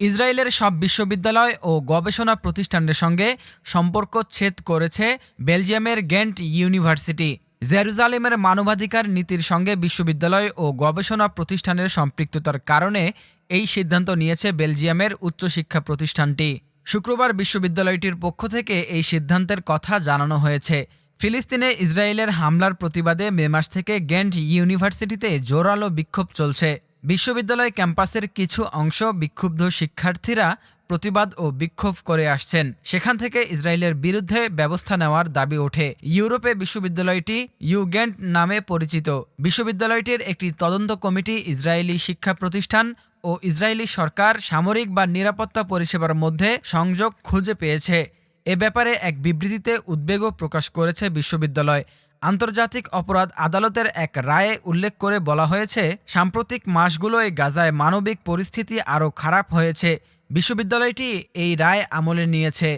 ইসরায়েলের সব বিশ্ববিদ্যালয় ও গবেষণা প্রতিষ্ঠানের সঙ্গে সম্পর্ক ছেদ করেছে বেলজিয়ামের গেন্ট ইউনিভার্সিটি। জেরুজালেমের মানবাধিকার নীতির সঙ্গে বিশ্ববিদ্যালয় ও গবেষণা প্রতিষ্ঠানের সম্পৃক্ততার কারণে এই সিদ্ধান্ত নিয়েছে বেলজিয়ামের উচ্চশিক্ষা প্রতিষ্ঠানটি। শুক্রবার বিশ্ববিদ্যালয়টির পক্ষ থেকে এই সিদ্ধান্তের কথা জানানো হয়েছে। ফিলিস্তিনে ইসরায়েলের হামলার প্রতিবাদে মে মাস থেকে গেন্ট ইউনিভার্সিটিতে জোরালো বিক্ষোভ চলছে। বিশ্ববিদ্যালয় ক্যাম্পাসের কিছু অংশ বিক্ষুব্ধ শিক্ষার্থীরা প্রতিবাদ ও বিক্ষোভ করে আসছেন। সেখান থেকে ইসরায়েলের বিরুদ্ধে ব্যবস্থা নেওয়ার দাবি ওঠে। ইউরোপে বিশ্ববিদ্যালয়টি ইউগেন্ট নামে পরিচিত। বিশ্ববিদ্যালয়টির একটি তদন্ত কমিটি ইসরায়েলি শিক্ষা প্রতিষ্ঠান ও ইসরায়েলি সরকার সামরিক বা নিরাপত্তা পরিষেবার মধ্যে সংযোগ খুঁজে পেয়েছে। এ ব্যাপারে এক বিবৃতিতে উদ্বেগও প্রকাশ করেছে বিশ্ববিদ্যালয়। আন্তর্জাতিক অপরাধ আদালতের এক রায়ে উল্লেখ করে বলা হয়েছে, সাম্প্রতিক মাসগুলোয় গাজায় মানবিক পরিস্থিতি আরও খারাপ হয়েছে। বিশ্ববিদ্যালয়টি এই রায় আমলে নিয়েছে।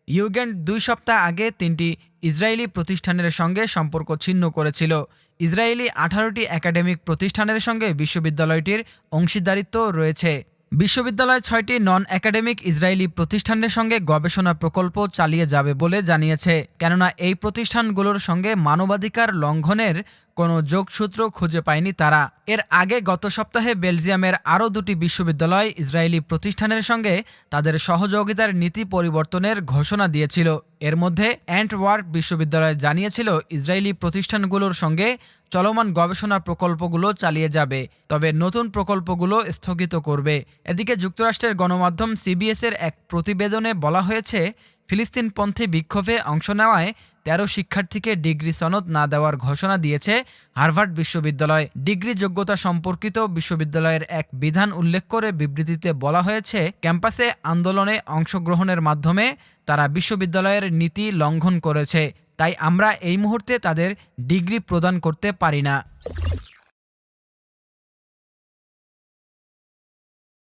ইউগেন্ট 2 সপ্তাহ আগে 3টি ইসরায়েলি প্রতিষ্ঠানের সঙ্গে সম্পর্ক ছিন্ন করেছিল। ইসরায়েলি 18টি একাডেমিক প্রতিষ্ঠানের সঙ্গে বিশ্ববিদ্যালয়টির অংশীদারিত্ব রয়েছে। বিশ্ববিদ্যালয় 6টি নন একাডেমিক ইসরায়েলি প্রতিষ্ঠানের সঙ্গে গবেষণা প্রকল্প চালিয়ে যাবে বলে জানিয়েছে, কেননা এই প্রতিষ্ঠানগুলোর সঙ্গে মানবাধিকার লঙ্ঘনের কোনো যোগসূত্র খুঁজে পায়নি তারা। এর আগে গত সপ্তাহে বেলজিয়ামের আরও 2টি বিশ্ববিদ্যালয় ইসরায়েলি প্রতিষ্ঠানের সঙ্গে তাদের সহযোগিতার নীতি পরিবর্তনের ঘোষণা দিয়েছিল। এর মধ্যে অ্যান্টওয়ার্প বিশ্ববিদ্যালয় জানিয়েছিল ইসরায়েলি প্রতিষ্ঠানগুলোর সঙ্গে চলমান গবেষণা প্রকল্পগুলো চালিয়ে যাবে, তবে নতুন প্রকল্পগুলো স্থগিত করবে। এদিকে যুক্তরাষ্ট্রের গণমাধ্যম সিবিএসের এক প্রতিবেদনে বলা হয়েছে, ফিলিস্তিনপন্থী বিক্ষোভে অংশ নেওয়ায় 13 শিক্ষার্থীকে ডিগ্রি সনদ না দেওয়ার ঘোষণা দিয়েছে হার্ভার্ড বিশ্ববিদ্যালয়। ডিগ্রি যোগ্যতা সম্পর্কিত বিশ্ববিদ্যালয়ের এক বিধান উল্লেখ করে বিবৃতিতে বলা হয়েছে, ক্যাম্পাসে আন্দোলনে অংশগ্রহণের মাধ্যমে তারা বিশ্ববিদ্যালয়ের নীতি লঙ্ঘন করেছে, তাই আমরা এই মুহূর্তে তাদের ডিগ্রি প্রদান করতে পারি না।